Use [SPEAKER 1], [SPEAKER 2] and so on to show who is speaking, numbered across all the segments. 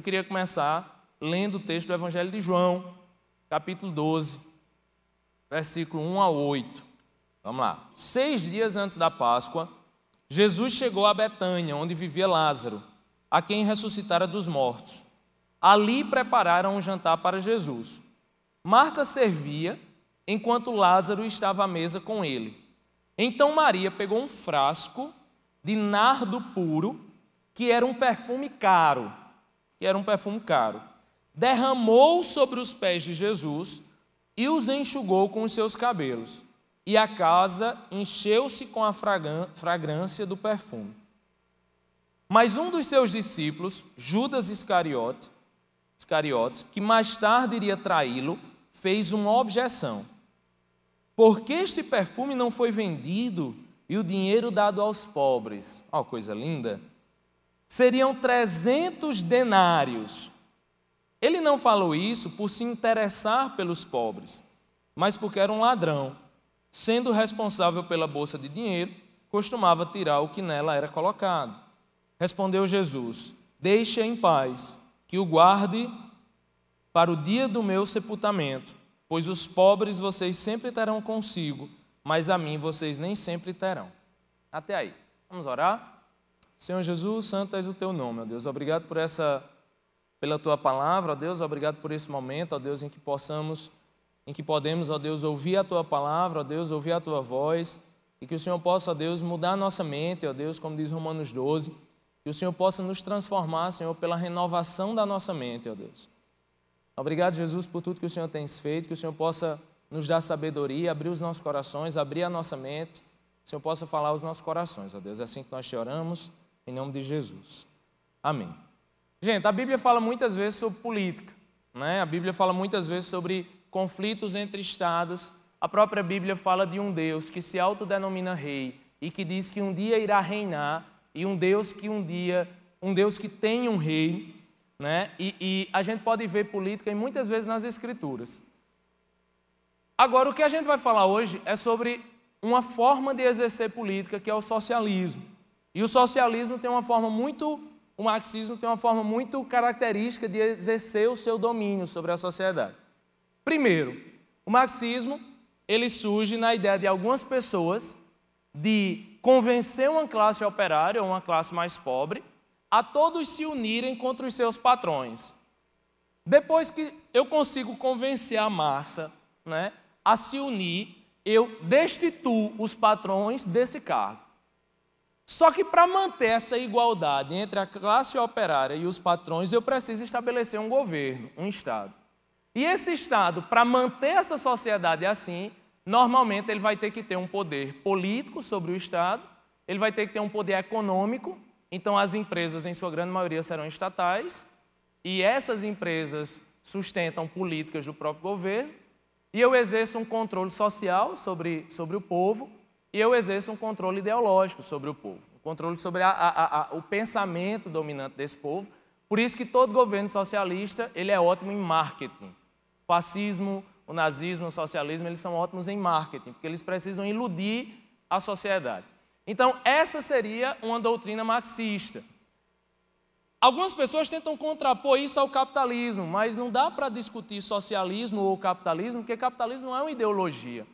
[SPEAKER 1] queria começar lendo o texto do Evangelho de João, capítulo 12, versículo 1 a 8. Vamos lá. 6 dias antes da Páscoa, Jesus chegou a Betânia, onde vivia Lázaro, a quem ressuscitara dos mortos. Ali prepararam um jantar para Jesus. Marta servia, enquanto Lázaro estava à mesa com ele. Então Maria pegou um frasco de nardo puro, que era um perfume caro, derramou sobre os pés de Jesus e os enxugou com os seus cabelos. E a casa encheu-se com a fragrância do perfume. Mas um dos seus discípulos, Judas Iscariotes, que mais tarde iria traí-lo, fez uma objeção. Por que este perfume não foi vendido e o dinheiro dado aos pobres? Ó, coisa linda! Seriam 300 denários. Ele não falou isso por se interessar pelos pobres, mas porque era um ladrão. Sendo responsável pela bolsa de dinheiro, costumava tirar o que nela era colocado. Respondeu Jesus: deixe em paz, que o guarde para o dia do meu sepultamento, pois os pobres vocês sempre terão consigo, mas a mim vocês nem sempre terão. Até aí. Vamos orar? Senhor Jesus, santo és o teu nome, ó Deus. Obrigado pela tua palavra, ó Deus. Obrigado por esse momento, ó Deus, em que podemos, ó Deus, ouvir a tua palavra, ó Deus, ouvir a tua voz, e que o Senhor possa, ó Deus, mudar a nossa mente, ó Deus, como diz Romanos 12, que o Senhor possa nos transformar, Senhor, pela renovação da nossa mente, ó Deus. Obrigado, Jesus, por tudo que o Senhor tem feito, que o Senhor possa nos dar sabedoria, abrir os nossos corações, abrir a nossa mente, que o Senhor possa falar aos nossos corações, ó Deus. É assim que nós te oramos, em nome de Jesus. Amém. Gente, a Bíblia fala muitas vezes sobre política, né? A Bíblia fala muitas vezes sobre conflitos entre estados. A própria Bíblia fala de um Deus que se autodenomina rei e que diz que um dia irá reinar, e um Deus que tem um reino, né? E a gente pode ver política e muitas vezes nas Escrituras. Agora, o que a gente vai falar hoje é sobre uma forma de exercer política, que é o socialismo. E o socialismo tem uma forma o marxismo tem uma forma muito característica de exercer o seu domínio sobre a sociedade. Primeiro, o marxismo, ele surge na ideia de algumas pessoas de convencer uma classe operária, ou uma classe mais pobre, a todos se unirem contra os seus patrões. Depois que eu consigo convencer a massa, né, a se unir, eu destituo os patrões desse cargo. Só que para manter essa igualdade entre a classe operária e os patrões, eu preciso estabelecer um governo, um Estado. E esse Estado, para manter essa sociedade assim, normalmente ele vai ter que ter um poder político sobre o Estado, ele vai ter que ter um poder econômico, então as empresas, em sua grande maioria, serão estatais, e essas empresas sustentam políticas do próprio governo, e eu exerço um controle social sobre o povo, e eu exerço um controle ideológico sobre o povo, um controle sobre o pensamento dominante desse povo. Por isso que todo governo socialista ele é ótimo em marketing. O fascismo, o nazismo, o socialismo, eles são ótimos em marketing, porque eles precisam iludir a sociedade. Então, essa seria uma doutrina marxista. Algumas pessoas tentam contrapor isso ao capitalismo, mas não dá para discutir socialismo ou capitalismo, porque capitalismo não é uma ideologia.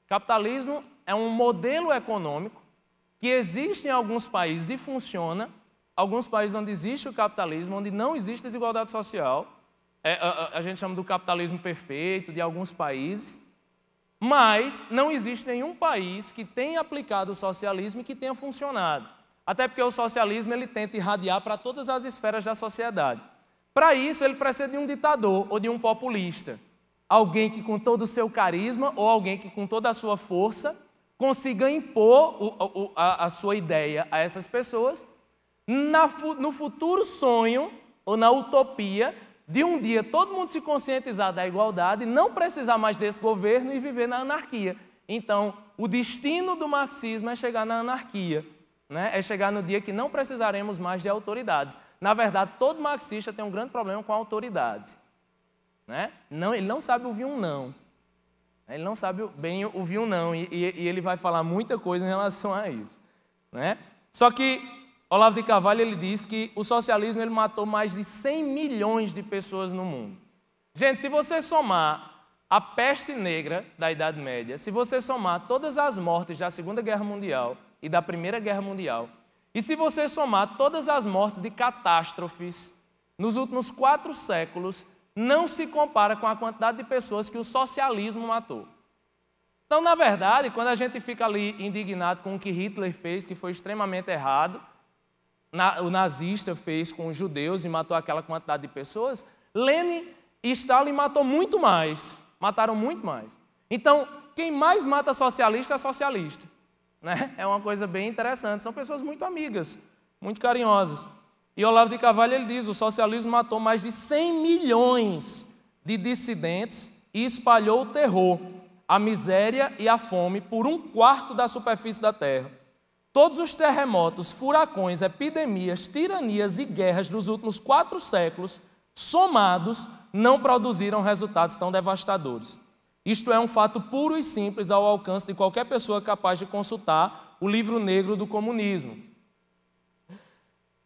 [SPEAKER 1] Capitalismo é um modelo econômico que existe em alguns países e funciona, alguns países onde existe o capitalismo, onde não existe desigualdade social, a gente chama do capitalismo perfeito de alguns países, mas não existe nenhum país que tenha aplicado o socialismo e que tenha funcionado. Até porque o socialismo ele tenta irradiar para todas as esferas da sociedade. Para isso, ele precisa de um ditador ou de um populista. Alguém que com todo o seu carisma ou alguém que com toda a sua força consiga impor a sua ideia a essas pessoas no futuro sonho ou na utopia de um dia todo mundo se conscientizar da igualdade, não precisar mais desse governo e viver na anarquia. Então, o destino do marxismo é chegar na anarquia, né? É chegar no dia que não precisaremos mais de autoridades. Na verdade, todo marxista tem um grande problema com a autoridade, né? Ele não sabe ouvir um não. Ele não sabe bem ouvir um não, e ele vai falar muita coisa em relação a isso, né? Só que Olavo de Carvalho ele diz que o socialismo ele matou mais de 100 milhões de pessoas no mundo. Gente, se você somar a peste negra da Idade Média, se você somar todas as mortes da Segunda Guerra Mundial e da Primeira Guerra Mundial, e se você somar todas as mortes de catástrofes nos últimos 4 séculos, não se compara com a quantidade de pessoas que o socialismo matou. Então, na verdade, quando a gente fica ali indignado com o que Hitler fez, que foi extremamente errado, o nazista fez com os judeus e matou aquela quantidade de pessoas, Lenin e Stalin matou muito mais. Mataram muito mais. Então, quem mais mata socialista é socialista. Né? É uma coisa bem interessante. São pessoas muito amigas, muito carinhosas. E Olavo de Carvalho ele diz, o socialismo matou mais de 100 milhões de dissidentes e espalhou o terror, a miséria e a fome por 1/4 da superfície da Terra. Todos os terremotos, furacões, epidemias, tiranias e guerras dos últimos 4 séculos, somados, não produziram resultados tão devastadores. Isto é um fato puro e simples ao alcance de qualquer pessoa capaz de consultar o livro negro do comunismo.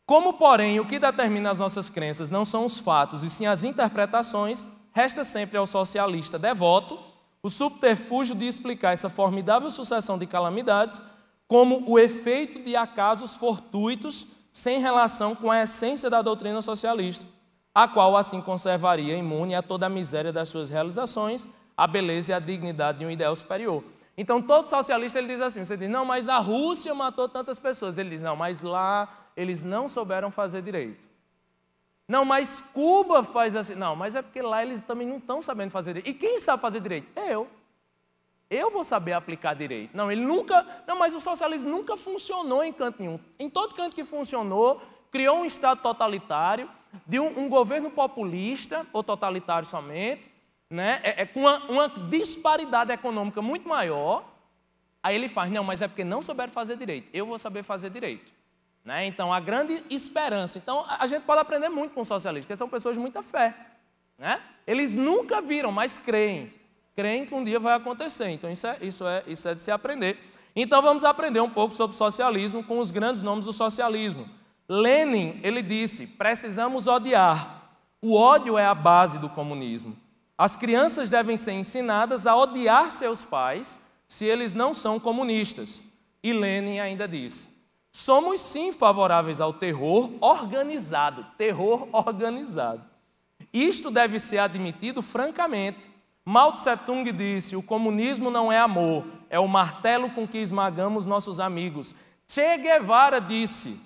[SPEAKER 1] Como, porém, o que determina as nossas crenças não são os fatos, e sim as interpretações, resta sempre ao socialista devoto o subterfúgio de explicar essa formidável sucessão de calamidades como o efeito de acasos fortuitos sem relação com a essência da doutrina socialista, a qual assim conservaria imune a toda a miséria das suas realizações, a beleza e a dignidade de um ideal superior. Então, todo socialista ele diz assim, você diz, não, mas a Rússia matou tantas pessoas. Ele diz, não, mas lá eles não souberam fazer direito. Não, mas Cuba faz assim. Não, mas é porque lá eles também não estão sabendo fazer direito. E quem sabe fazer direito? Eu vou saber aplicar direito. Não, ele nunca... Não, mas o socialismo nunca funcionou em canto nenhum. Em todo canto que funcionou, criou um Estado totalitário, de um governo populista, ou totalitário somente, né? Com uma disparidade econômica muito maior. Aí ele faz, não, mas é porque não souberam fazer direito. Eu vou saber fazer direito. Né? Então, a grande esperança. Então, a gente pode aprender muito com os socialistas, porque são pessoas de muita fé. Né? Eles nunca viram, mas creem. Creem que um dia vai acontecer. Então, isso é de se aprender. Então, vamos aprender um pouco sobre socialismo com os grandes nomes do socialismo. Lenin, ele disse, precisamos odiar. O ódio é a base do comunismo. As crianças devem ser ensinadas a odiar seus pais se eles não são comunistas. E Lenin ainda disse, somos sim favoráveis ao terror organizado. Terror organizado. Isto deve ser admitido francamente. Mao Tse-tung disse, o comunismo não é amor, é o martelo com que esmagamos nossos amigos. Che Guevara disse,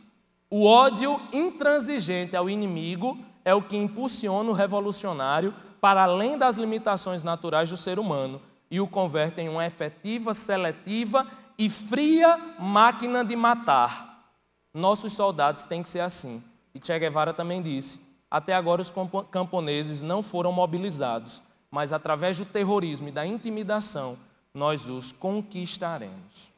[SPEAKER 1] o ódio intransigente ao inimigo é o que impulsiona o revolucionário para além das limitações naturais do ser humano e o converte em uma efetiva, seletiva e fria máquina de matar. Nossos soldados têm que ser assim. E Che Guevara também disse, até agora os camponeses não foram mobilizados, mas através do terrorismo e da intimidação, nós os conquistaremos.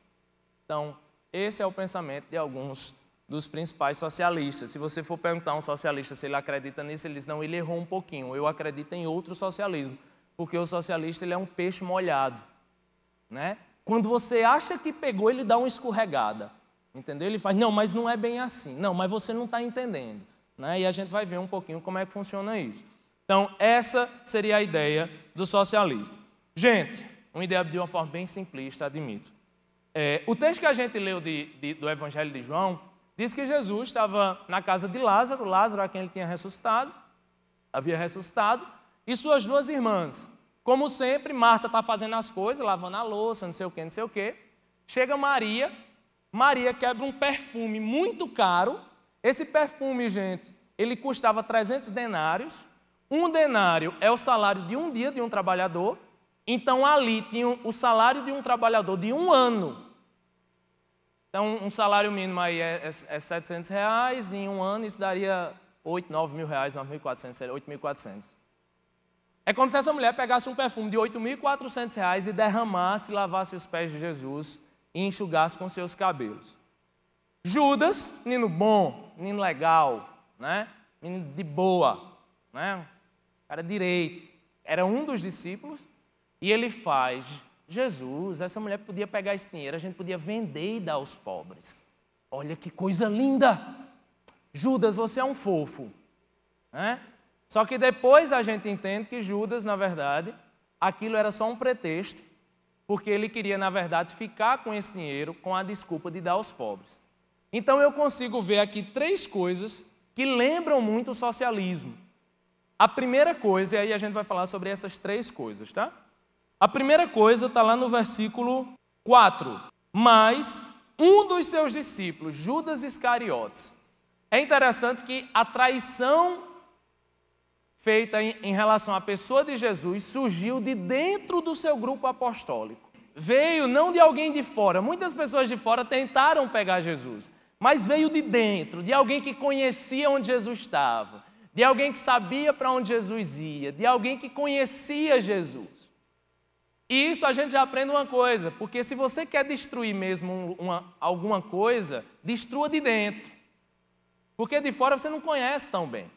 [SPEAKER 1] Então, esse é o pensamento de alguns dos principais socialistas. Se você for perguntar a um socialista se ele acredita nisso, ele diz, não, ele errou um pouquinho, eu acredito em outro socialismo, porque o socialista ele é um peixe molhado. Né? Quando você acha que pegou, ele dá uma escorregada. Entendeu? Ele faz, não, mas não é bem assim. Não, mas você não está entendendo. Né? E a gente vai ver um pouquinho como é que funciona isso. Então, essa seria a ideia do socialismo. Gente, uma ideia de uma forma bem simplista, admito. O texto que a gente leu do Evangelho de João diz que Jesus estava na casa de Lázaro, Lázaro a quem ele havia ressuscitado, e suas 2 irmãs. Como sempre, Marta está fazendo as coisas, lavando a louça, não sei o quê. Chega Maria quebra um perfume muito caro. Esse perfume, gente, ele custava 300 denários. 1 denário é o salário de um dia de um trabalhador. Então, ali tinha o salário de um trabalhador de 1 ano. Então, um salário mínimo aí é R$700, e em 1 ano isso daria 8, 9 mil reais, 9.400, 8.400. É como se essa mulher pegasse um perfume de 8.400 reais e derramasse, lavasse os pés de Jesus e enxugasse com seus cabelos. Judas, menino bom, menino legal, né? Menino de boa, né? Cara direito, era um dos discípulos, e ele faz, Jesus, essa mulher podia pegar esse dinheiro, a gente podia vender e dar aos pobres. Olha que coisa linda! Judas, você é um fofo. Né? Só que depois a gente entende que Judas, na verdade, aquilo era só um pretexto, porque ele queria, na verdade, ficar com esse dinheiro com a desculpa de dar aos pobres. Então eu consigo ver aqui 3 coisas que lembram muito o socialismo. A primeira coisa, e aí a gente vai falar sobre essas 3 coisas, tá? A primeira coisa está lá no versículo 4. Mas um dos seus discípulos, Judas Iscariotes. É interessante que a traição feita em relação à pessoa de Jesus surgiu de dentro do seu grupo apostólico. Veio não de alguém de fora. Muitas pessoas de fora tentaram pegar Jesus, mas veio de dentro, de alguém que conhecia onde Jesus estava, de alguém que sabia para onde Jesus ia, de alguém que conhecia Jesus. E isso a gente já aprende uma coisa, porque se você quer destruir mesmo alguma coisa, destrua de dentro, porque de fora você não conhece tão bem.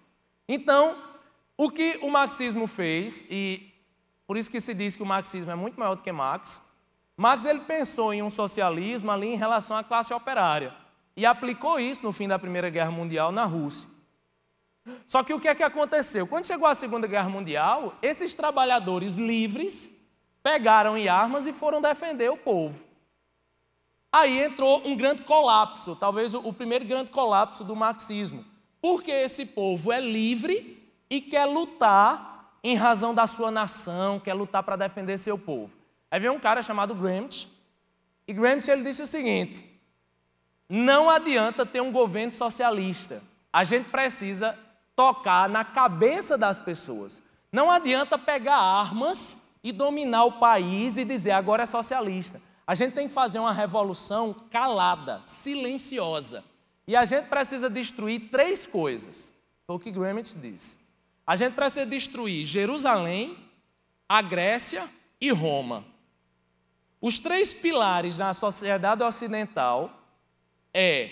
[SPEAKER 1] Então, o que o marxismo fez, e por isso que se diz que o marxismo é muito maior do que Marx, ele pensou em um socialismo ali em relação à classe operária e aplicou isso no fim da Primeira Guerra Mundial na Rússia. Só que o que é que aconteceu? Quando chegou a Segunda Guerra Mundial, esses trabalhadores livres pegaram em armas e foram defender o povo. Aí entrou um grande colapso, talvez o primeiro grande colapso do marxismo, porque esse povo é livre e quer lutar em razão da sua nação, quer lutar para defender seu povo. Aí veio um cara chamado Gramsci, e Gramsci ele disse o seguinte: não adianta ter um governo socialista, a gente precisa tocar na cabeça das pessoas. Não adianta pegar armas e dominar o país e dizer agora é socialista. A gente tem que fazer uma revolução calada, silenciosa. E a gente precisa destruir 3 coisas. Foi o que Gramsci disse. A gente precisa destruir Jerusalém, a Grécia e Roma. Os 3 pilares na sociedade ocidental é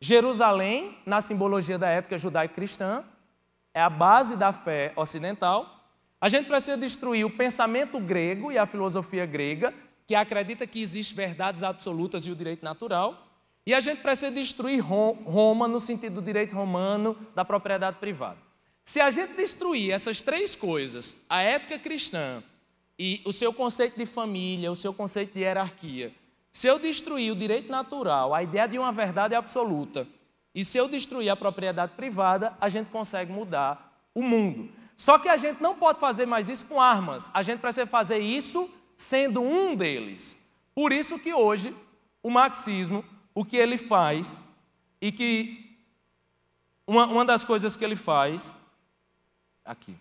[SPEAKER 1] Jerusalém, na simbologia da ética judaico-cristã, é a base da fé ocidental. A gente precisa destruir o pensamento grego e a filosofia grega, que acredita que existem verdades absolutas e o direito natural. E a gente precisa destruir Roma no sentido do direito romano, da propriedade privada. Se a gente destruir essas 3 coisas, a ética cristã e o seu conceito de família, o seu conceito de hierarquia, se eu destruir o direito natural, a ideia de uma verdade absoluta, e se eu destruir a propriedade privada, a gente consegue mudar o mundo. Só que a gente não pode fazer mais isso com armas, a gente precisa fazer isso sendo um deles. Por isso que hoje o marxismo, o que ele faz, e que uma das coisas que ele faz, aqui,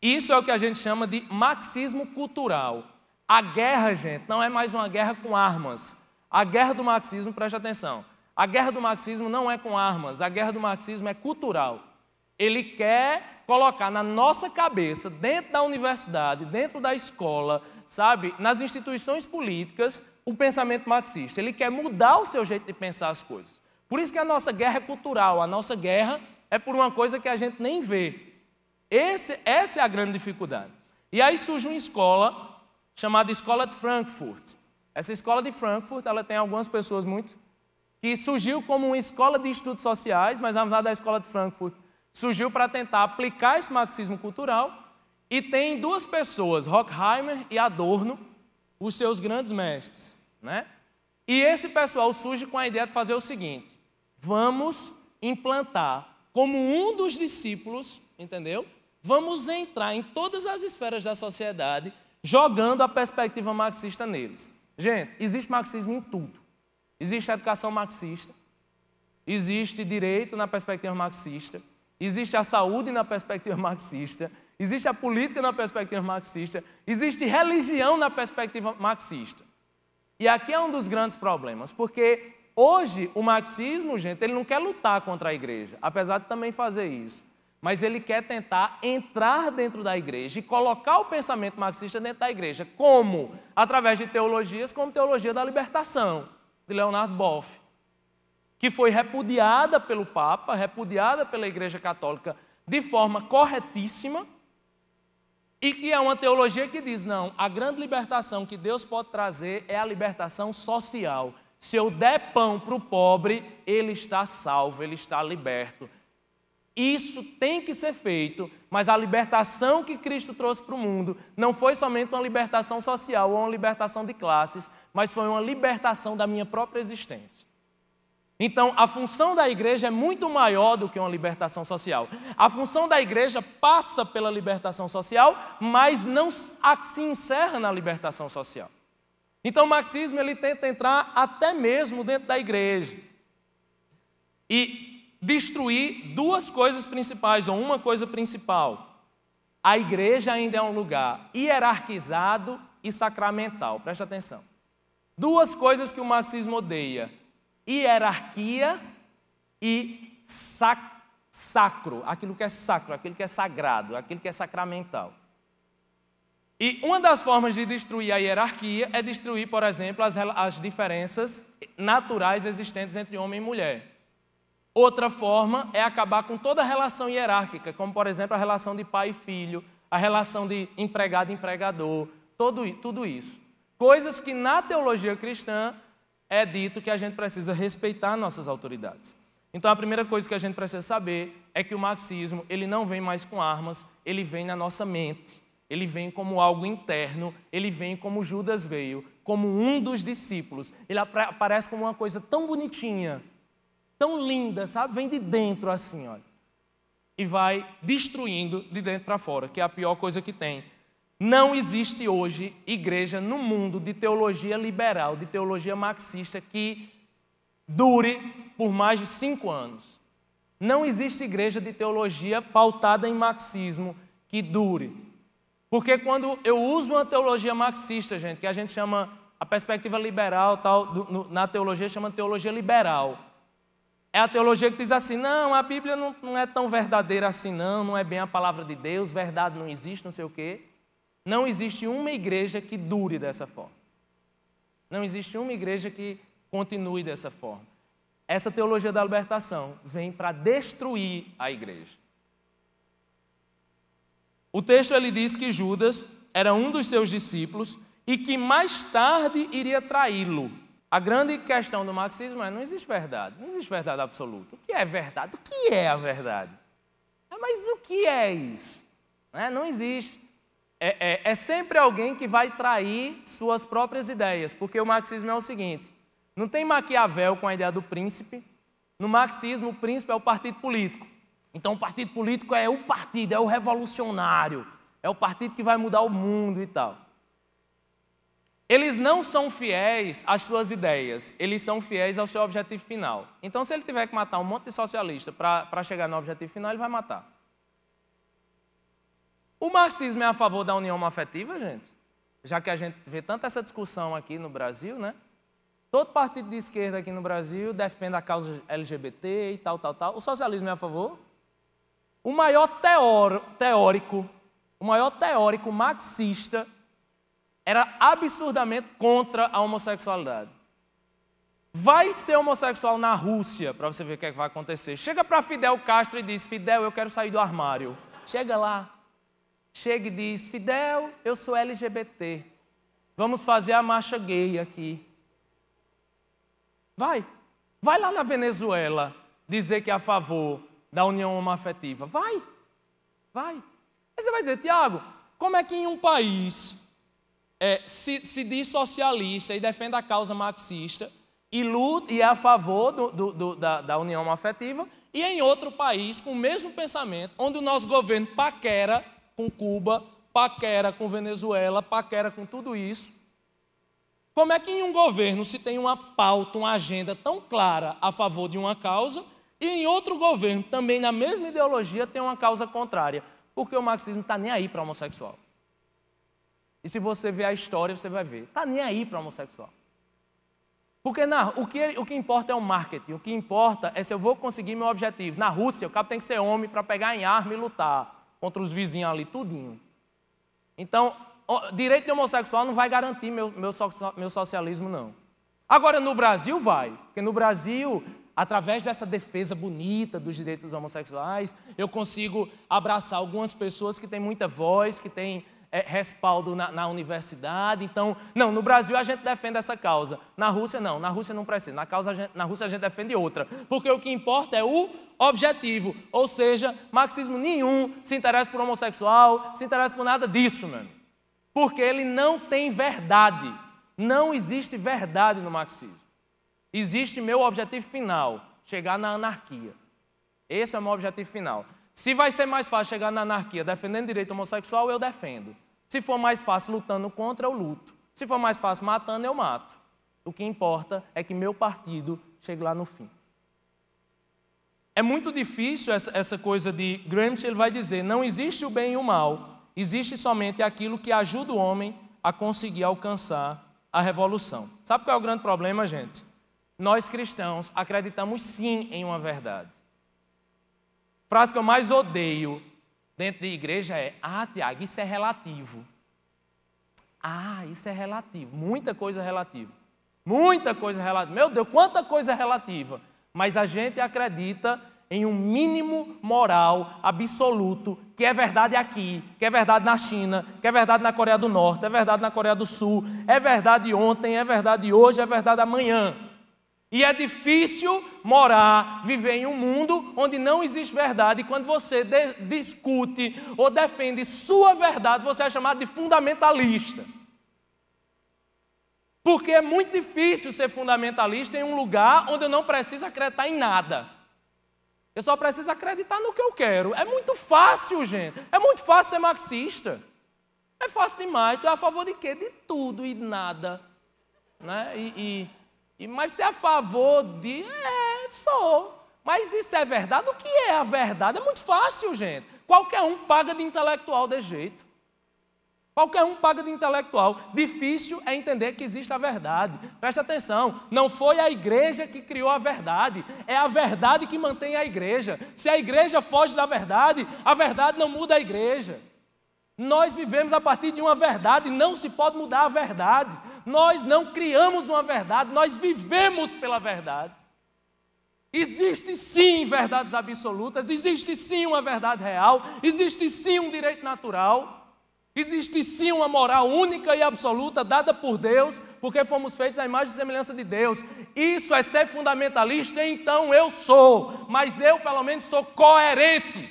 [SPEAKER 1] isso é o que a gente chama de marxismo cultural. A guerra, gente, não é mais uma guerra com armas. A guerra do marxismo, preste atenção, a guerra do marxismo não é com armas, a guerra do marxismo é cultural. Ele quer colocar na nossa cabeça, dentro da universidade, dentro da escola, sabe, nas instituições políticas, o pensamento marxista. Ele quer mudar o seu jeito de pensar as coisas. Por isso que a nossa guerra é cultural, a nossa guerra é por uma coisa que a gente nem vê. Essa é a grande dificuldade. E aí surge uma escola chamada Escola de Frankfurt. Essa escola de Frankfurt, ela tem algumas pessoas que surgiu como uma escola de estudos sociais, mas na verdade a Escola de Frankfurt surgiu para tentar aplicar esse marxismo cultural, e tem 2 pessoas, Horkheimer e Adorno, os seus grandes mestres, né? E esse pessoal surge com a ideia de fazer o seguinte: vamos implantar como um dos discípulos, entendeu? Vamos entrar em todas as esferas da sociedade, jogando a perspectiva marxista neles. Gente, existe marxismo em tudo. Existe educação marxista, existe direito na perspectiva marxista, existe a saúde na perspectiva marxista, existe a política na perspectiva marxista, existe religião na perspectiva marxista. E aqui é um dos grandes problemas, porque hoje o marxismo, gente, ele não quer lutar contra a igreja, apesar de também fazer isso, mas ele quer tentar entrar dentro da igreja e colocar o pensamento marxista dentro da igreja. Como? Através de teologias como teologia da libertação, de Leonard Boff, que foi repudiada pelo Papa, repudiada pela Igreja Católica de forma corretíssima, e que é uma teologia que diz, não, a grande libertação que Deus pode trazer é a libertação social. Se eu der pão para o pobre, ele está salvo, ele está liberto. Isso tem que ser feito, mas a libertação que Cristo trouxe para o mundo não foi somente uma libertação social ou uma libertação de classes, mas foi uma libertação da minha própria existência. Então, a função da igreja é muito maior do que uma libertação social. A função da igreja passa pela libertação social, mas não se encerra na libertação social. Então, o marxismo ele tenta entrar até mesmo dentro da igreja e destruir duas coisas principais, ou uma coisa principal. A igreja ainda é um lugar hierarquizado e sacramental. Presta atenção. Duas coisas que o marxismo odeia: hierarquia e sacro, aquilo que é sacro, aquilo que é sagrado, aquilo que é sacramental. E uma das formas de destruir a hierarquia é destruir, por exemplo, as diferenças naturais existentes entre homem e mulher. Outra forma é acabar com toda a relação hierárquica, como, por exemplo, a relação de pai e filho, a relação de empregado e empregador, tudo isso. Coisas que na teologia cristã é dito que a gente precisa respeitar nossas autoridades. Então, a primeira coisa que a gente precisa saber é que o marxismo ele não vem mais com armas, ele vem na nossa mente. Ele vem como algo interno, ele vem como Judas veio, como um dos discípulos. Ele aparece como uma coisa tão bonitinha, tão linda, sabe? Vem de dentro assim, olha. E vai destruindo de dentro para fora, que é a pior coisa que tem. Não existe hoje igreja no mundo de teologia liberal, de teologia marxista, que dure por mais de 5 anos. Não existe igreja de teologia pautada em marxismo que dure. Porque quando eu uso uma teologia marxista, gente, que a gente chama a perspectiva liberal, na teologia chama teologia liberal. É a teologia que diz assim, não, a Bíblia não é tão verdadeira assim não é bem a palavra de Deus, verdade não existe, não sei o quê. Não existe uma igreja que dure dessa forma. Não existe uma igreja que continue dessa forma. Essa teologia da libertação vem para destruir a igreja. O texto ele diz que Judas era um dos seus discípulos e que mais tarde iria traí-lo. A grande questão do marxismo é não existe verdade absoluta. O que é verdade? O que é a verdade? Mas o que é isso? Não existe. É sempre alguém que vai trair suas próprias ideias, porque o marxismo é o seguinte, não tem Maquiavel com a ideia do príncipe, no marxismo o príncipe é o partido político. Então o partido político é o partido, é o revolucionário, é o partido que vai mudar o mundo e tal. Eles não são fiéis às suas ideias, eles são fiéis ao seu objetivo final. Então se ele tiver que matar um monte de socialista para chegar no objetivo final, ele vai matar. O marxismo é a favor da união homoafetiva, gente? Já que a gente vê tanta essa discussão aqui no Brasil, né? Todo partido de esquerda aqui no Brasil defende a causa LGBT e tal. O socialismo é a favor? O maior teórico marxista era absurdamente contra a homossexualidade. Vai ser homossexual na Rússia, para você ver o que é que vai acontecer. Chega para Fidel Castro e diz, Fidel, eu quero sair do armário. Chega lá. Chega e diz, Fidel, eu sou LGBT. Vamos fazer a marcha gay aqui. Vai lá na Venezuela dizer que é a favor da união homoafetiva. Vai. Aí você vai dizer, Tiago, como é que em um país se diz socialista e defende a causa marxista e luta e é a favor da união homoafetiva, e em outro país com o mesmo pensamento, onde o nosso governo paquera com Cuba, paquera com Venezuela, paquera com tudo isso. Como é que em um governo se tem uma pauta, uma agenda tão clara a favor de uma causa e em outro governo, também na mesma ideologia, tem uma causa contrária? Porque o marxismo está nem aí para o homossexual. E se você ver a história, você vai ver. Está nem aí para o homossexual. Porque o que importa é o marketing. O que importa é se eu vou conseguir meu objetivo. Na Rússia, o cara tem que ser homem para pegar em arma e lutar contra os vizinhos ali, tudinho. Então, direito de homossexual não vai garantir meu socialismo, não. Agora, no Brasil, vai. Porque no Brasil, através dessa defesa bonita dos direitos dos homossexuais, eu consigo abraçar algumas pessoas que têm muita voz, que têm respaldo na universidade. Então, não, no Brasil a gente defende essa causa. Na Rússia, não. Na Rússia não precisa. Na Rússia a gente defende outra. Porque o que importa é o objetivo. Ou seja, marxismo nenhum se interessa por homossexual, se interessa por nada disso, mano. Porque ele não tem verdade. Não existe verdade no marxismo. Existe meu objetivo final, chegar na anarquia. Esse é o meu objetivo final. Se vai ser mais fácil chegar na anarquia defendendo direito homossexual, eu defendo. Se for mais fácil lutando contra, eu luto. Se for mais fácil matando, eu mato. O que importa é que meu partido chegue lá no fim. É muito difícil essa coisa de Gramsci, ele vai dizer, não existe o bem e o mal, existe somente aquilo que ajuda o homem a conseguir alcançar a revolução. Sabe qual é o grande problema, gente? Nós cristãos acreditamos sim em uma verdade. A frase que eu mais odeio dentro de igreja é: Tiago, isso é relativo. Isso é relativo. Muita coisa relativa. Muita coisa relativa. Meu Deus, quanta coisa relativa. Mas a gente acredita em um mínimo moral absoluto, que é verdade aqui, que é verdade na China, que é verdade na Coreia do Norte, é verdade na Coreia do Sul, é verdade ontem, é verdade hoje, é verdade amanhã. E é difícil viver em um mundo onde não existe verdade. E quando você discute ou defende sua verdade, você é chamado de fundamentalista. Porque é muito difícil ser fundamentalista em um lugar onde eu não preciso acreditar em nada. Eu só preciso acreditar no que eu quero. É muito fácil, gente. É muito fácil ser marxista. É fácil demais. Tu é a favor de quê? De tudo e de nada. Né? Mas você é a favor de... sou. Mas isso é verdade? O que é a verdade? É muito fácil, gente. Qualquer um paga de intelectual desse jeito. Qualquer um paga de intelectual. Difícil é entender que existe a verdade. Preste atenção, não foi a igreja que criou a verdade. É a verdade que mantém a igreja. Se a igreja foge da verdade, a verdade não muda a igreja. Nós vivemos a partir de uma verdade, não se pode mudar a verdade. Nós não criamos uma verdade, nós vivemos pela verdade. Existe sim verdades absolutas, existe sim uma verdade real, existe sim um direito natural, existe sim uma moral única e absoluta dada por Deus, porque fomos feitos à imagem e semelhança de Deus. Isso é ser fundamentalista, então eu sou, mas eu pelo menos sou coerente.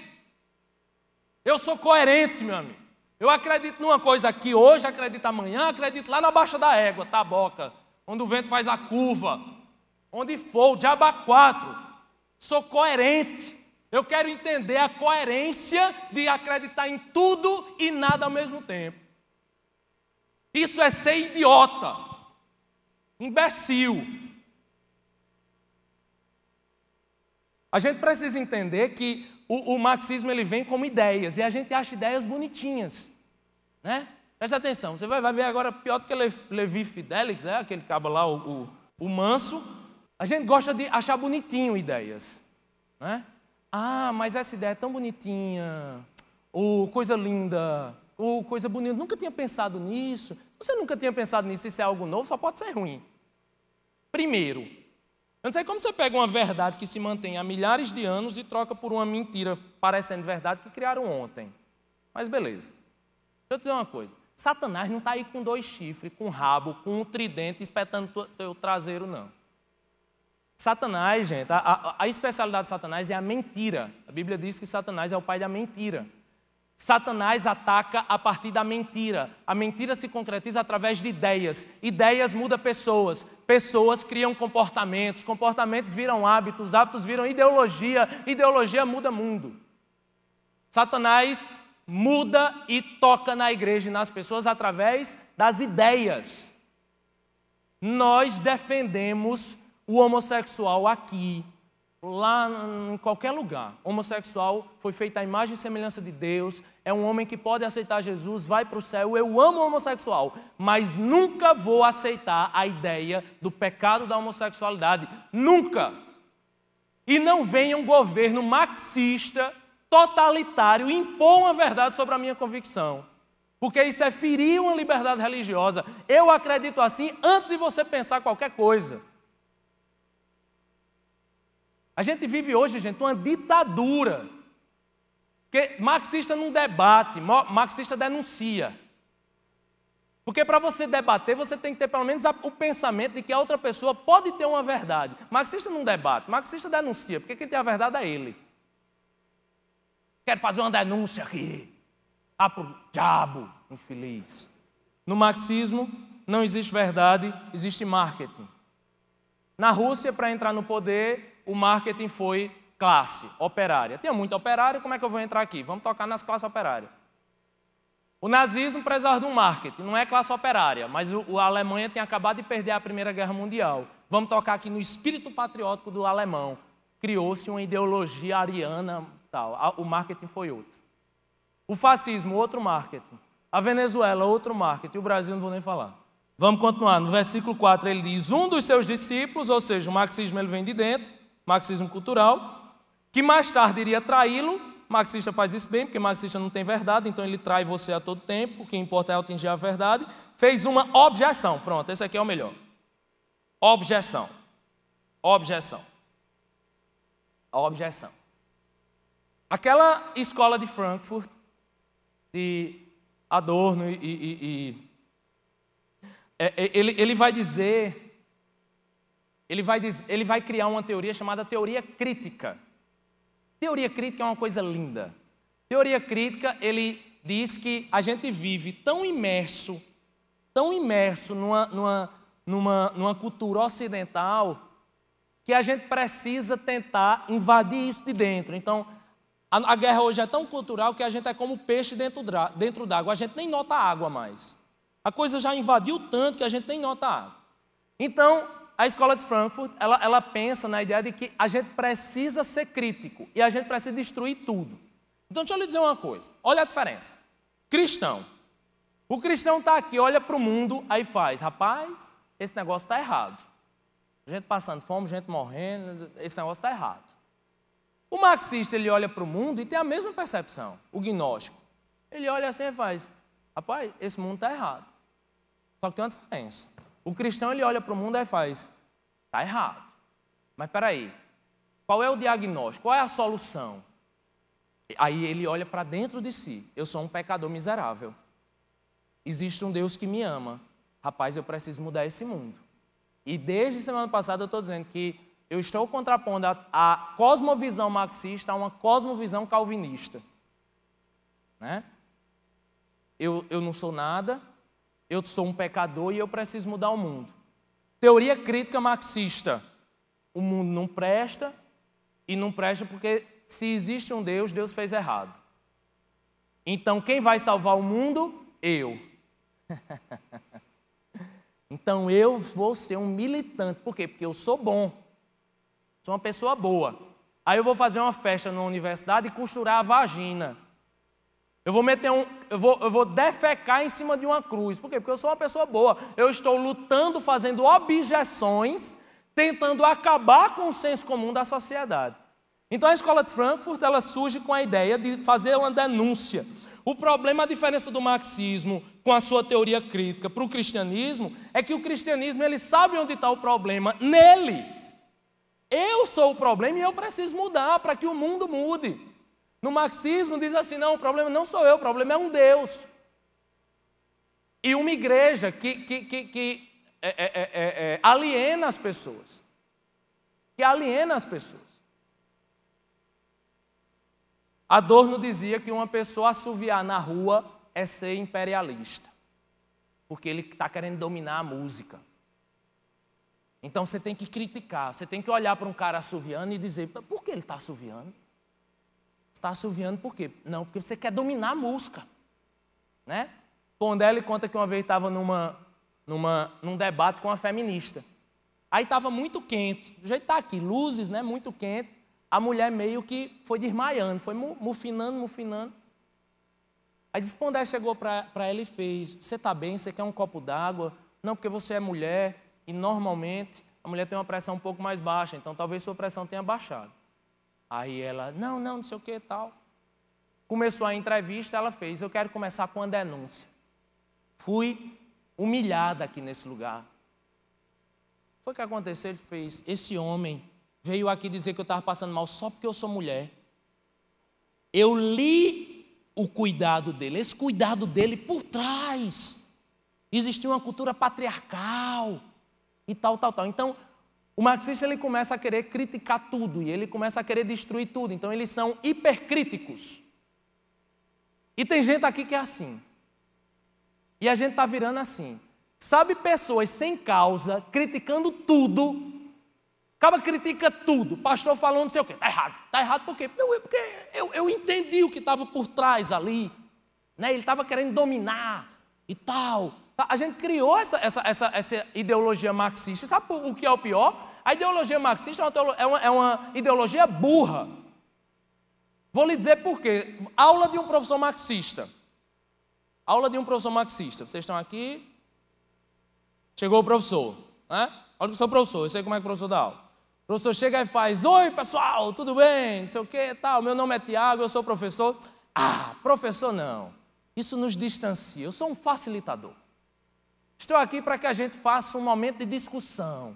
[SPEAKER 1] Eu sou coerente, meu amigo. Eu acredito numa coisa aqui hoje, acredito amanhã, acredito lá na Baixa da Égua, Taboca, onde o vento faz a curva, onde for, o diabo a quatro. Sou coerente. Eu quero entender a coerência de acreditar em tudo e nada ao mesmo tempo. Isso é ser idiota, imbecil. A gente precisa entender que o marxismo ele vem como ideias, e a gente acha ideias bonitinhas, né? Presta atenção, você vai ver agora pior do que Levi Fidelix, aquele cabo lá, o manso. A gente gosta de achar bonitinho ideias, né? Mas essa ideia é tão bonitinha, ou coisa linda, ou coisa bonita, nunca tinha pensado nisso. Se você nunca tinha pensado nisso, isso é algo novo, só pode ser ruim. Primeiro, eu não sei como você pega uma verdade que se mantém há milhares de anos e troca por uma mentira parecendo verdade que criaram ontem. Mas beleza. Deixa eu dizer uma coisa. Satanás não está aí com 2 chifres, com um rabo, com um tridente espetando teu traseiro, não. Satanás, gente, a especialidade de Satanás é a mentira. A Bíblia diz que Satanás é o pai da mentira. Satanás ataca a partir da mentira. A mentira se concretiza através de ideias. Ideias mudam pessoas. Pessoas criam comportamentos. Comportamentos viram hábitos. Hábitos viram ideologia. Ideologia muda mundo. Satanás muda e toca na igreja e nas pessoas através das ideias. Nós defendemos o homossexual aqui, lá em qualquer lugar. Homossexual foi feito à imagem e semelhança de Deus, é um homem que pode aceitar Jesus, vai para o céu. Eu amo o homossexual, mas nunca vou aceitar a ideia do pecado da homossexualidade. Nunca! E não venha um governo marxista, totalitário, impor uma verdade sobre a minha convicção. Porque isso é ferir uma liberdade religiosa. Eu acredito assim antes de você pensar qualquer coisa. A gente vive hoje, gente, uma ditadura. Porque marxista não debate, marxista denuncia. Porque para você debater, você tem que ter pelo menos o pensamento de que a outra pessoa pode ter uma verdade. Marxista não debate, marxista denuncia, porque quem tem a verdade é ele. Quero fazer uma denúncia aqui. Ah, pro diabo, infeliz. No marxismo, não existe verdade, existe marketing. Na Rússia, para entrar no poder, o marketing foi classe operária. Tinha muito operário, como é que eu vou entrar aqui? Vamos tocar nas classes operárias. O nazismo precisava de um marketing, não é classe operária, mas a Alemanha tinha acabado de perder a Primeira Guerra Mundial. Vamos tocar aqui no espírito patriótico do alemão. Criou-se uma ideologia ariana, tal. O marketing foi outro. O fascismo, outro marketing. A Venezuela, outro marketing. O Brasil, não vou nem falar. Vamos continuar. No versículo 4, ele diz, um dos seus discípulos, ou seja, o marxismo ele vem de dentro, marxismo cultural, que mais tarde iria traí-lo. Marxista faz isso bem, porque marxista não tem verdade, então ele trai você a todo tempo, o que importa é atingir a verdade. Fez uma objeção. Pronto, esse aqui é o melhor. Objeção. Objeção. A objeção. Aquela escola de Frankfurt, de Adorno ele vai criar uma teoria chamada teoria crítica. Teoria crítica é uma coisa linda. Teoria crítica, ele diz que a gente vive tão imerso numa cultura ocidental, que a gente precisa tentar invadir isso de dentro. Então, a guerra hoje é tão cultural que a gente é como peixe dentro d'água, a gente nem nota a água mais. A coisa já invadiu tanto que a gente nem nota a água. Então, a escola de Frankfurt, ela pensa na ideia de que a gente precisa ser crítico e a gente precisa destruir tudo. Então, deixa eu lhe dizer uma coisa. Olha a diferença. Cristão. O cristão está aqui, olha para o mundo, aí faz, rapaz, esse negócio está errado. Gente passando fome, gente morrendo, esse negócio está errado. O marxista, ele olha para o mundo e tem a mesma percepção. O gnóstico. Ele olha assim e faz, rapaz, esse mundo está errado. Só que tem uma diferença. O cristão, ele olha para o mundo e faz, está errado. Mas espera aí, qual é o diagnóstico? Qual é a solução? Aí ele olha para dentro de si. Eu sou um pecador miserável. Existe um Deus que me ama. Rapaz, eu preciso mudar esse mundo. E desde semana passada eu estou dizendo que eu estou contrapondo a cosmovisão marxista a uma cosmovisão calvinista. Né? Eu não sou nada, eu sou um pecador e eu preciso mudar o mundo. Teoria crítica marxista. O mundo não presta e não presta porque se existe um Deus, Deus fez errado. Então quem vai salvar o mundo? Eu. Então eu vou ser um militante. Por quê? Porque eu sou bom. Sou uma pessoa boa. Aí eu vou fazer uma festa na universidade e costurar a vagina. Eu vou defecar em cima de uma cruz. Por quê? Porque eu sou uma pessoa boa. Eu estou lutando, fazendo objeções, tentando acabar com o senso comum da sociedade. Então a escola de Frankfurt, ela surge com a ideia de fazer uma denúncia. O problema, a diferença do marxismo com a sua teoria crítica para o cristianismo, é que o cristianismo, ele sabe onde está o problema nele. Eu sou o problema e eu preciso mudar para que o mundo mude. No marxismo diz assim, não, o problema não sou eu, o problema é um Deus. E uma igreja que aliena as pessoas. Que aliena as pessoas. Adorno dizia que uma pessoa assoviar na rua é ser imperialista. Porque ele está querendo dominar a música. Então você tem que criticar, você tem que olhar para um cara assoviando e dizer, por que ele está assoviando? Está assoviando por quê? Não, porque você quer dominar a música. Né? Pondelli conta que uma vez estava num debate com uma feminista. Aí estava muito quente, do jeito que está aqui, luzes, né, muito quente. A mulher meio que foi desmaiando, foi mufinando. Aí Pondelli chegou para ela e fez, você está bem, você quer um copo d'água? Não, porque você é mulher. E normalmente a mulher tem uma pressão um pouco mais baixa, então talvez sua pressão tenha baixado. Aí ela, não sei o que e tal. Começou a entrevista, ela fez, eu quero começar com uma denúncia. Fui humilhada aqui nesse lugar. Foi o que aconteceu, ele fez, esse homem veio aqui dizer que eu estava passando mal só porque eu sou mulher. Eu li o cuidado dele, esse cuidado dele por trás. existia uma cultura patriarcal e tal. Então, o marxista ele começa a querer criticar tudo e ele começa a querer destruir tudo. Então, eles são hipercríticos. E tem gente aqui que é assim. E a gente está virando assim. Sabe, pessoas sem causa, criticando tudo. Acaba critica tudo. Pastor falando não sei o quê. Está errado. Está errado por quê? Porque eu entendi o que estava por trás ali. Né? Ele estava querendo dominar e tal. A gente criou essa ideologia marxista. Sabe o que é o pior? A ideologia marxista é uma ideologia burra. Vou lhe dizer por quê. Aula de um professor marxista. Aula de um professor marxista. Vocês estão aqui. Chegou o professor. Né? Olha que eu sou professor. Eu sei como é que o professor dá aula. O professor chega e faz: oi, pessoal, tudo bem? Não sei o quê, tal. Meu nome é Tiago, eu sou professor. Ah, professor não. Isso nos distancia. Eu sou um facilitador. Estou aqui para que a gente faça um momento de discussão.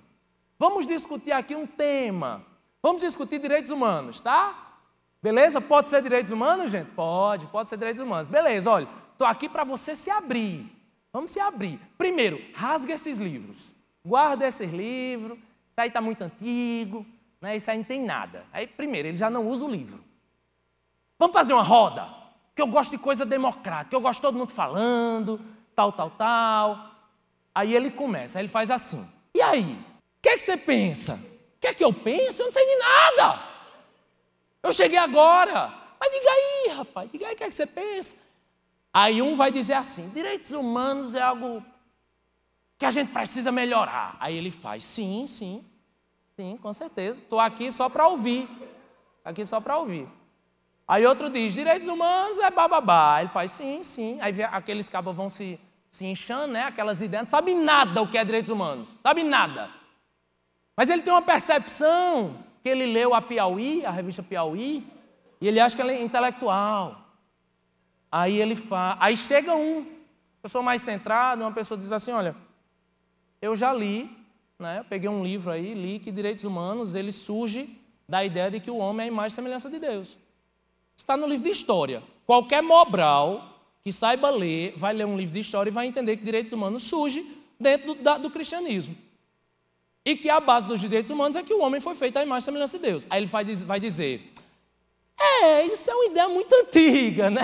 [SPEAKER 1] Vamos discutir aqui um tema. Vamos discutir direitos humanos, tá? Beleza? Pode ser direitos humanos, gente? Pode ser direitos humanos. Beleza, olha, estou aqui para você se abrir. Vamos se abrir. Primeiro, rasga esses livros. Guarda esses livros. Isso aí está muito antigo, né? Isso aí não tem nada. Aí, primeiro, ele já não usa o livro. Vamos fazer uma roda, que eu gosto de coisa democrática, que eu gosto de todo mundo falando, tal. Aí ele começa, aí ele faz assim. E aí? O que é que você pensa? O que é que eu penso? Eu não sei de nada. Eu cheguei agora. Mas diga aí, rapaz, diga aí o que é que você pensa. Aí um vai dizer assim: direitos humanos é algo que a gente precisa melhorar. Aí ele faz: sim, com certeza. Estou aqui só para ouvir. Aí outro diz: direitos humanos é bababá. Ele faz: sim. Aí aqueles cabos vão se inchando, né? Aquelas ideias. Não sabe nada o que é direitos humanos. Sabe nada. Mas ele tem uma percepção que ele leu a Piauí, a revista Piauí, e ele acha que ela é intelectual. Aí chega uma pessoa mais centrada, uma pessoa diz assim: olha, eu já li, né? Eu peguei um livro aí, li que direitos humanos, ele surge da ideia de que o homem é a imagem e semelhança de Deus. Está no livro de história. Qualquer mobral que saiba ler, vai ler um livro de história e vai entender que direitos humanos surge dentro do cristianismo. E que a base dos direitos humanos é que o homem foi feito à imagem e semelhança de Deus. Aí ele vai dizer: isso é uma ideia muito antiga, né?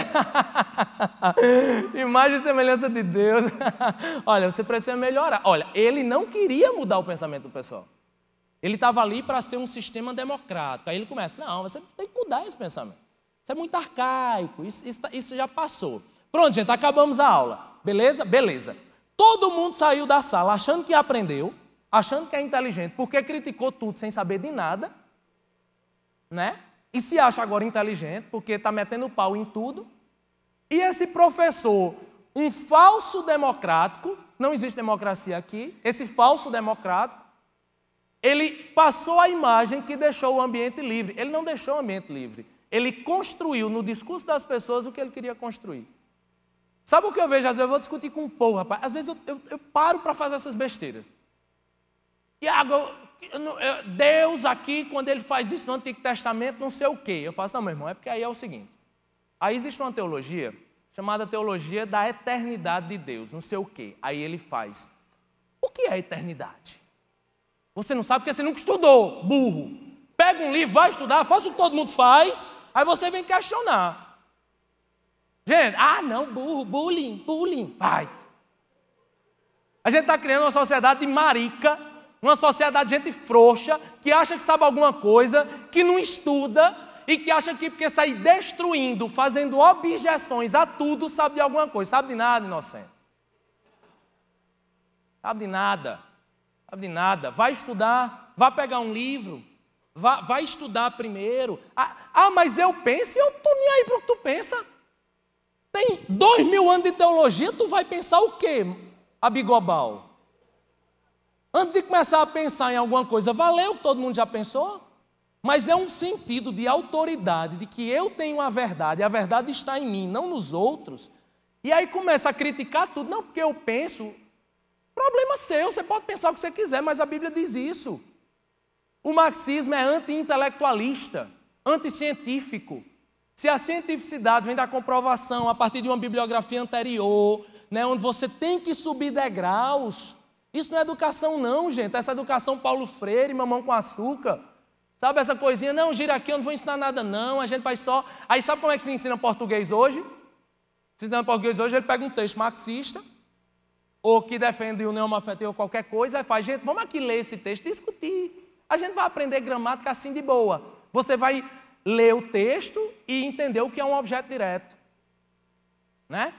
[SPEAKER 1] Imagem e semelhança de Deus. Olha, você precisa melhorar. Olha, ele não queria mudar o pensamento do pessoal. Ele estava ali para ser um sistema democrático. Aí ele começa: não, você tem que mudar esse pensamento. Isso é muito arcaico, isso já passou. Pronto, gente, acabamos a aula. Beleza? Beleza. Todo mundo saiu da sala achando que aprendeu, achando que é inteligente, porque criticou tudo sem saber de nada, né? E se acha agora inteligente, porque está metendo pau em tudo. E esse professor, um falso democrático, não existe democracia aqui, esse falso democrático, ele passou a imagem que deixou o ambiente livre. Ele não deixou o ambiente livre. Ele construiu no discurso das pessoas o que ele queria construir. Sabe o que eu vejo? Às vezes eu vou discutir com um povo, rapaz. Às vezes eu paro para fazer essas besteiras. Tiago, Deus aqui, quando ele faz isso no Antigo Testamento, não sei o quê. Eu faço: não, meu irmão, é porque aí é o seguinte. Aí existe uma teologia chamada teologia da eternidade de Deus, não sei o quê. Aí ele faz: o que é eternidade? Você não sabe porque você nunca estudou, burro. Pega um livro, vai estudar, faça o que todo mundo faz, aí você vem questionar. Gente, não, burro, bullying, vai. A gente está criando uma sociedade de marica, uma sociedade de gente frouxa, que acha que sabe alguma coisa, que não estuda e que acha que porque sair destruindo, fazendo objeções a tudo, sabe de alguma coisa. Sabe de nada, inocente. Sabe de nada. Vai estudar, vai pegar um livro, vai estudar primeiro. Mas eu penso e eu estou nem aí para o que tu pensa. Tem 2000 anos de teologia, tu vai pensar o quê, abigobal? Antes de começar a pensar em alguma coisa, valeu que todo mundo já pensou? Mas é um sentido de autoridade, de que eu tenho a verdade está em mim, não nos outros. E aí começa a criticar tudo. Não, porque eu penso, problema seu, você pode pensar o que você quiser, mas a Bíblia diz isso. O marxismo é anti-intelectualista, anticientífico. Se a cientificidade vem da comprovação a partir de uma bibliografia anterior, né, onde você tem que subir degraus, isso não é educação não, gente. Essa educação Paulo Freire, mamão com açúcar. Sabe essa coisinha? Não, gira aqui, eu não vou ensinar nada não, a gente vai só... Aí sabe como é que se ensina português hoje? Se ensina português hoje, ele pega um texto marxista, ou que defende o neoafetivo ou qualquer coisa, e faz, gente, vamos aqui ler esse texto, discutir. A gente vai aprender gramática assim de boa. Você vai ler o texto e entender o que é um objeto direto. Né?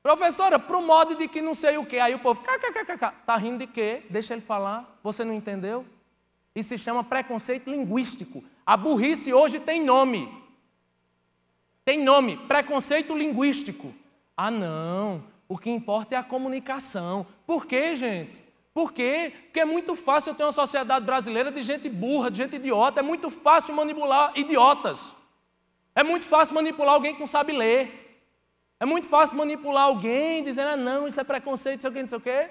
[SPEAKER 1] Professora, pro modo de que não sei o quê. Aí o povo, tá rindo de quê? Deixa ele falar. Você não entendeu? Isso se chama preconceito linguístico. A burrice hoje tem nome. Tem nome, preconceito linguístico. Ah, não, o que importa é a comunicação. Por quê, gente? Por quê? Porque é muito fácil eu ter uma sociedade brasileira de gente burra, de gente idiota. É muito fácil manipular idiotas. É muito fácil manipular alguém que não sabe ler. É muito fácil manipular alguém dizendo, ah, não, isso é preconceito, não sei o quê, não sei o quê.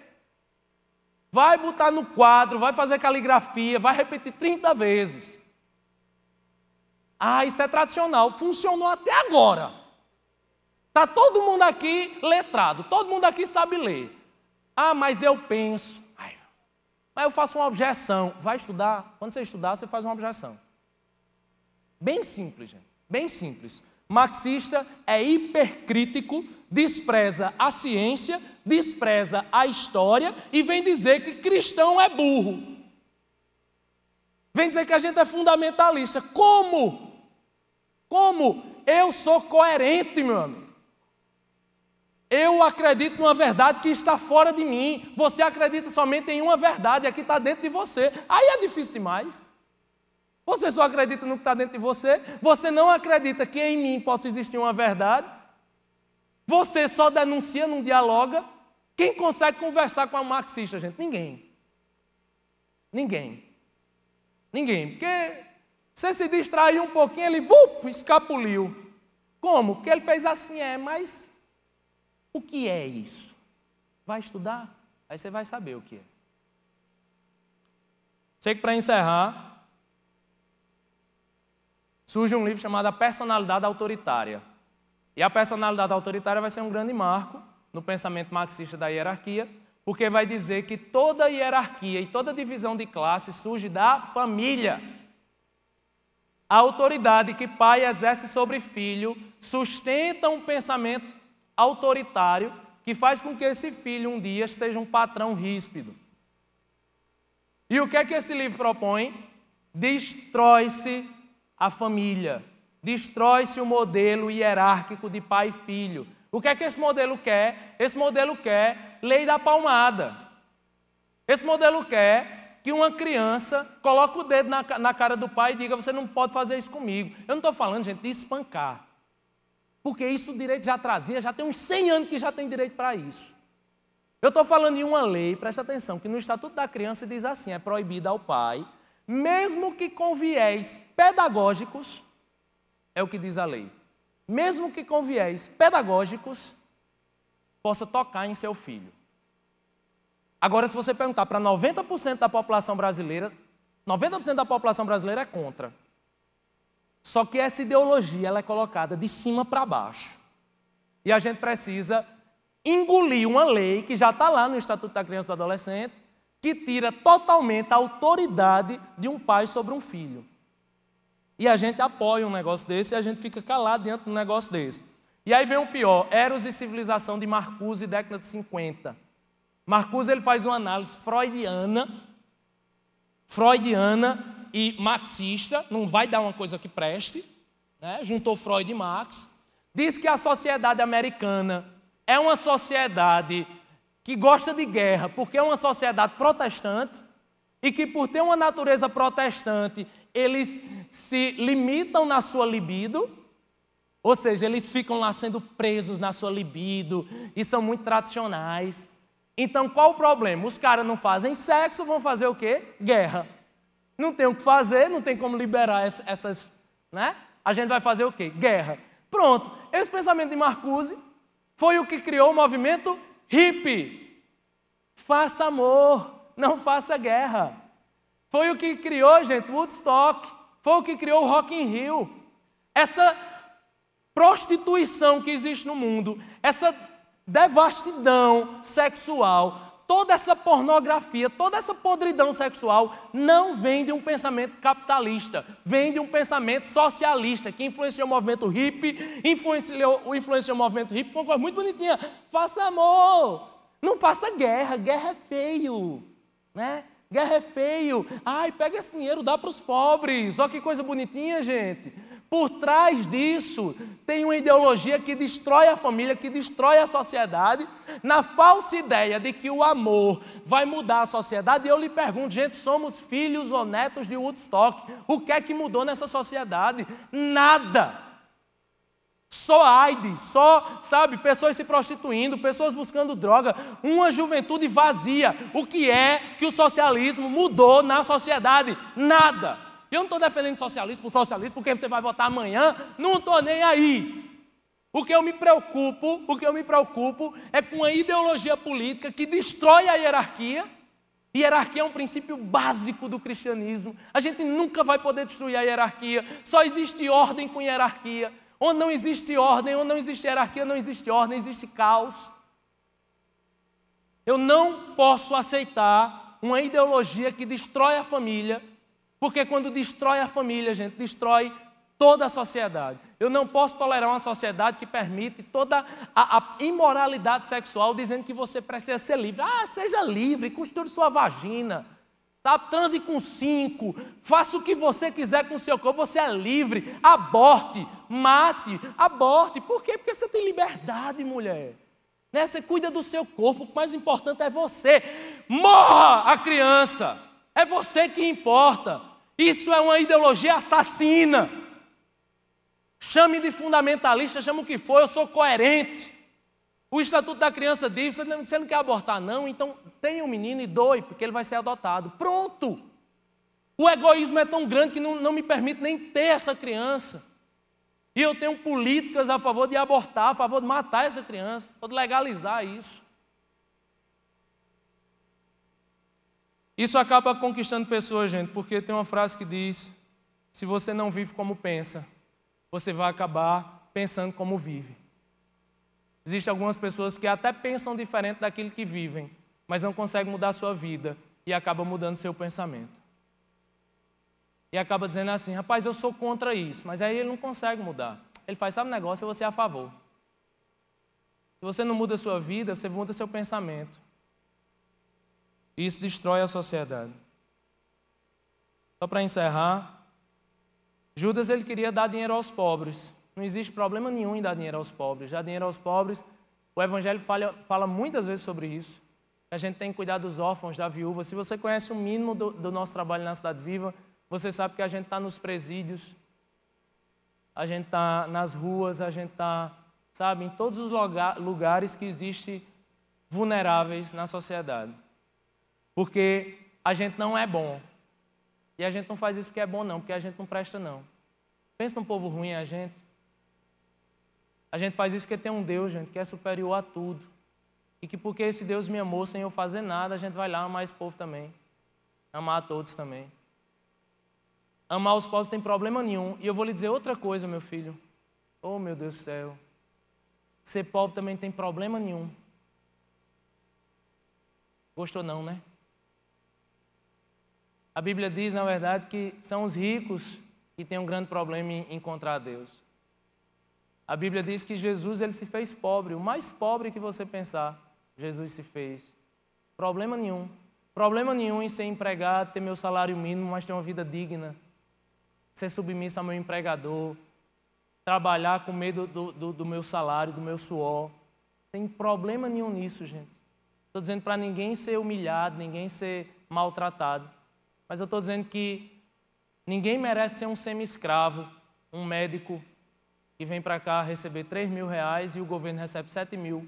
[SPEAKER 1] Vai botar no quadro, vai fazer caligrafia, vai repetir 30 vezes. Ah, isso é tradicional. Funcionou até agora. Está todo mundo aqui letrado, todo mundo aqui sabe ler. Ah, mas eu penso. Mas eu faço uma objeção. Vai estudar? Quando você estudar, você faz uma objeção. Bem simples, gente. Bem simples. Marxista é hipercrítico, despreza a ciência, despreza a história e vem dizer que cristão é burro. Vem dizer que a gente é fundamentalista. Como? Como? Eu sou coerente, meu amigo. Eu acredito numa verdade que está fora de mim. Você acredita somente em uma verdade, a que está dentro de você. Aí é difícil demais. Você só acredita no que está dentro de você. Você não acredita que em mim possa existir uma verdade. Você só denuncia, não dialoga. Quem consegue conversar com um marxista, gente? Ninguém. Ninguém. Ninguém. Porque você se distraiu um pouquinho, ele escapuliu. Como? Porque ele fez assim, mas o que é isso? Vai estudar? Aí você vai saber o que é. Sei que para encerrar, surge um livro chamado A Personalidade Autoritária. E a personalidade autoritária vai ser um grande marco no pensamento marxista da hierarquia, porque vai dizer que toda hierarquia e toda divisão de classe surge da família. A autoridade que pai exerce sobre filho sustenta um pensamento autoritário que faz com que esse filho um dia seja um patrão ríspido. E o que é que esse livro propõe? Destrói-se a família, destrói-se o modelo hierárquico de pai e filho. O que é que esse modelo quer? Esse modelo quer lei da palmada. Esse modelo quer que uma criança coloque o dedo na cara do pai e diga, você não pode fazer isso comigo. Eu não estou falando, gente, de espancar. Porque isso o direito já trazia, já tem uns 100 anos que já tem direito para isso. Eu estou falando em uma lei, presta atenção, que no Estatuto da Criança diz assim, é proibido ao pai, mesmo que com viés pedagógicos, é o que diz a lei, mesmo que com viés pedagógicos, possa tocar em seu filho. Agora, se você perguntar para 90% da população brasileira, 90% da população brasileira é contra. Só que essa ideologia ela é colocada de cima para baixo. E a gente precisa engolir uma lei que já está lá no Estatuto da Criança e do Adolescente, que tira totalmente a autoridade de um pai sobre um filho. E a gente apoia um negócio desse e a gente fica calado diante de um negócio desse. E aí vem o pior, Eros e Civilização de Marcuse, década de 50. Marcuse ele faz uma análise freudiana e marxista, não vai dar uma coisa que preste, né? Juntou Freud e Marx, diz que a sociedade americana é uma sociedade que gosta de guerra, porque é uma sociedade protestante, e que por ter uma natureza protestante, eles se limitam na sua libido, ou seja, eles ficam lá sendo presos na sua libido, e são muito tradicionais. Então, qual o problema? Os caras não fazem sexo, vão fazer o quê? Guerra. Não tem o que fazer, não tem como liberar essas, né? A gente vai fazer o quê? Guerra. Pronto. Esse pensamento de Marcuse foi o que criou o movimento hippie. Faça amor, não faça guerra. Foi o que criou, gente, Woodstock. Foi o que criou o Rock in Rio. Essa prostituição que existe no mundo, essa devastidão sexual, toda essa pornografia, toda essa podridão sexual não vem de um pensamento capitalista, vem de um pensamento socialista, que influenciou o movimento hippie, influenciou o movimento hippie com uma coisa muito bonitinha: faça amor, não faça guerra, guerra é feio, né? Guerra é feio. Ai, pega esse dinheiro, dá para os pobres. Olha que coisa bonitinha, gente. Por trás disso, tem uma ideologia que destrói a família, que destrói a sociedade, na falsa ideia de que o amor vai mudar a sociedade. E eu lhe pergunto, gente, somos filhos ou netos de Woodstock. O que é que mudou nessa sociedade? Nada. Só AIDS, só, sabe, pessoas se prostituindo, pessoas buscando droga, uma juventude vazia. O que é que o socialismo mudou na sociedade? Nada. Eu não estou defendendo socialismo por socialismo, porque você vai votar amanhã, não estou nem aí. O que eu me preocupo é com a ideologia política que destrói a hierarquia. Hierarquia é um princípio básico do cristianismo. A gente nunca vai poder destruir a hierarquia. Só existe ordem com hierarquia. Onde não existe ordem, onde não existe hierarquia, não existe ordem, existe caos. Eu não posso aceitar uma ideologia que destrói a família, porque quando destrói a família, gente, destrói toda a sociedade. Eu não posso tolerar uma sociedade que permite toda a imoralidade sexual, dizendo que você precisa ser livre. Ah, seja livre, costure sua vagina. Sabe, transe com 5, faça o que você quiser com o seu corpo, você é livre, aborte, mate, aborte. Por quê? Porque você tem liberdade, mulher. Né? Você cuida do seu corpo, o mais importante é você. Morra a criança, é você que importa. Isso é uma ideologia assassina. Chame de fundamentalista, chame o que for, eu sou coerente. O Estatuto da Criança diz: você não quer abortar não, então tenha um menino e doe, porque ele vai ser adotado. Pronto! O egoísmo é tão grande que não me permite nem ter essa criança. E eu tenho políticas a favor de abortar, a favor de matar essa criança, a favor de legalizar isso. Isso acaba conquistando pessoas, gente, porque tem uma frase que diz: se você não vive como pensa, você vai acabar pensando como vive. Existem algumas pessoas que até pensam diferente daquilo que vivem, mas não conseguem mudar a sua vida e acabam mudando seu pensamento. E acaba dizendo assim: rapaz, eu sou contra isso, mas aí ele não consegue mudar. Ele faz, sabe o negócio, você é a favor. Se você não muda a sua vida, você muda seu pensamento. E isso destrói a sociedade. Só para encerrar, Judas ele queria dar dinheiro aos pobres. Não existe problema nenhum em dar dinheiro aos pobres. Dar dinheiro aos pobres, o Evangelho fala muitas vezes sobre isso. A gente tem que cuidar dos órfãos, da viúva. Se você conhece o mínimo do nosso trabalho na Cidade Viva, você sabe que a gente está nos presídios, a gente está nas ruas, a gente está, sabe, em todos os lugares que existem vulneráveis na sociedade. Porque a gente não é bom. E a gente não faz isso porque é bom não, porque a gente não presta não. Pensa num povo ruim, a gente. A gente faz isso porque tem um Deus, gente, que é superior a tudo. E que porque esse Deus me amou sem eu fazer nada, a gente vai lá amar esse povo também. Amar a todos também. Amar os pobres não tem problema nenhum. E eu vou lhe dizer outra coisa, meu filho. Oh, meu Deus do céu. Ser pobre também não tem problema nenhum. Gostou não, né? A Bíblia diz, na verdade, que são os ricos que têm um grande problema em encontrar Deus. A Bíblia diz que Jesus ele se fez pobre, o mais pobre que você pensar, Jesus se fez. Problema nenhum. Problema nenhum em ser empregado, ter meu salário mínimo, mas ter uma vida digna. Ser submisso ao meu empregador. Trabalhar com medo do meu salário, do meu suor. Não tem problema nenhum nisso, gente. Estou dizendo para ninguém ser humilhado, ninguém ser maltratado. Mas eu estou dizendo que ninguém merece ser um semi-escravo, um médico que vem para cá receber 3 mil reais e o governo recebe 7 mil.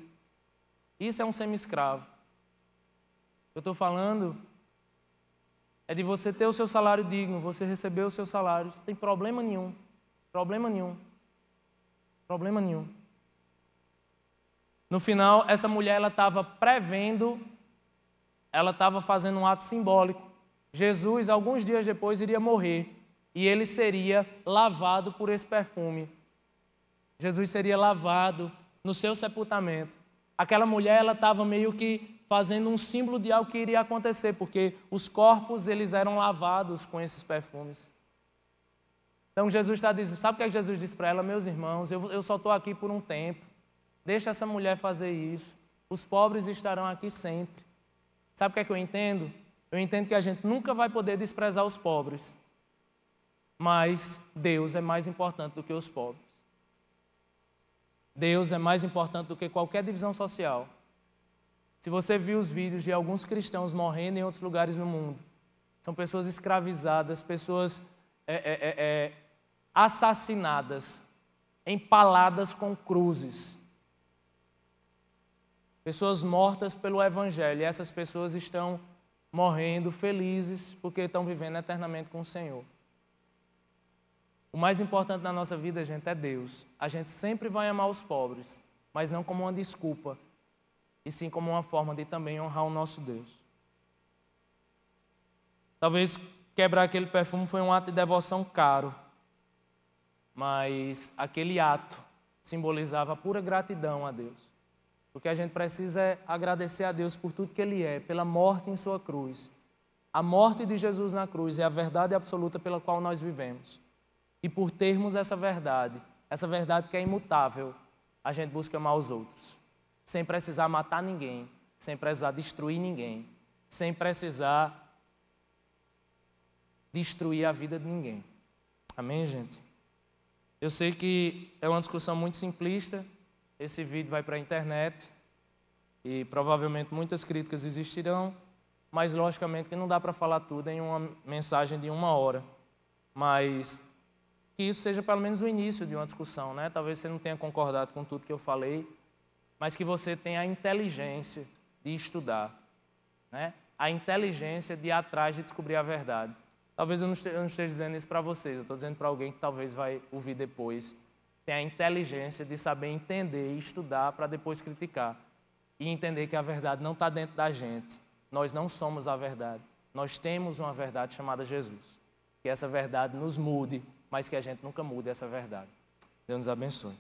[SPEAKER 1] Isso é um semi-escravo. O que eu estou falando é de você ter o seu salário digno, você receber o seu salário. Isso não tem problema nenhum. Problema nenhum. Problema nenhum. No final, essa mulher ela estava prevendo, ela estava fazendo um ato simbólico. Jesus, alguns dias depois, iria morrer e ele seria lavado por esse perfume. Jesus seria lavado no seu sepultamento. Aquela mulher, ela estava meio que fazendo um símbolo de algo que iria acontecer, porque os corpos, eles eram lavados com esses perfumes. Então Jesus está dizendo, sabe o que é que Jesus disse para ela? Meus irmãos, eu só estou aqui por um tempo. Deixa essa mulher fazer isso. Os pobres estarão aqui sempre. Sabe o que é que eu entendo? Eu entendo que a gente nunca vai poder desprezar os pobres. Mas Deus é mais importante do que os pobres. Deus é mais importante do que qualquer divisão social. Se você viu os vídeos de alguns cristãos morrendo em outros lugares no mundo, são pessoas escravizadas, pessoas assassinadas, empaladas com cruzes. Pessoas mortas pelo Evangelho. E essas pessoas estão morrendo felizes porque estão vivendo eternamente com o Senhor. O mais importante na nossa vida, gente, é Deus. A gente sempre vai amar os pobres, mas não como uma desculpa, e sim como uma forma de também honrar o nosso Deus. Talvez quebrar aquele perfume foi um ato de devoção caro, mas aquele ato simbolizava pura gratidão a Deus. O que a gente precisa é agradecer a Deus por tudo que Ele é, pela morte em sua cruz. A morte de Jesus na cruz é a verdade absoluta pela qual nós vivemos. E por termos essa verdade que é imutável, a gente busca amar os outros. Sem precisar matar ninguém, sem precisar destruir ninguém, sem precisar destruir a vida de ninguém. Amém, gente? Eu sei que é uma discussão muito simplista. Esse vídeo vai para a internet e provavelmente muitas críticas existirão, mas logicamente que não dá para falar tudo em uma mensagem de 1 hora. Mas que isso seja pelo menos o início de uma discussão, né? Talvez você não tenha concordado com tudo que eu falei, mas que você tenha a inteligência de estudar, né? A inteligência de ir atrás de descobrir a verdade. Talvez eu não esteja dizendo isso para vocês, eu estou dizendo para alguém que talvez vai ouvir depois. Tem a inteligência de saber entender e estudar para depois criticar. E entender que a verdade não está dentro da gente. Nós não somos a verdade. Nós temos uma verdade chamada Jesus. Que essa verdade nos mude, mas que a gente nunca mude essa verdade. Deus nos abençoe.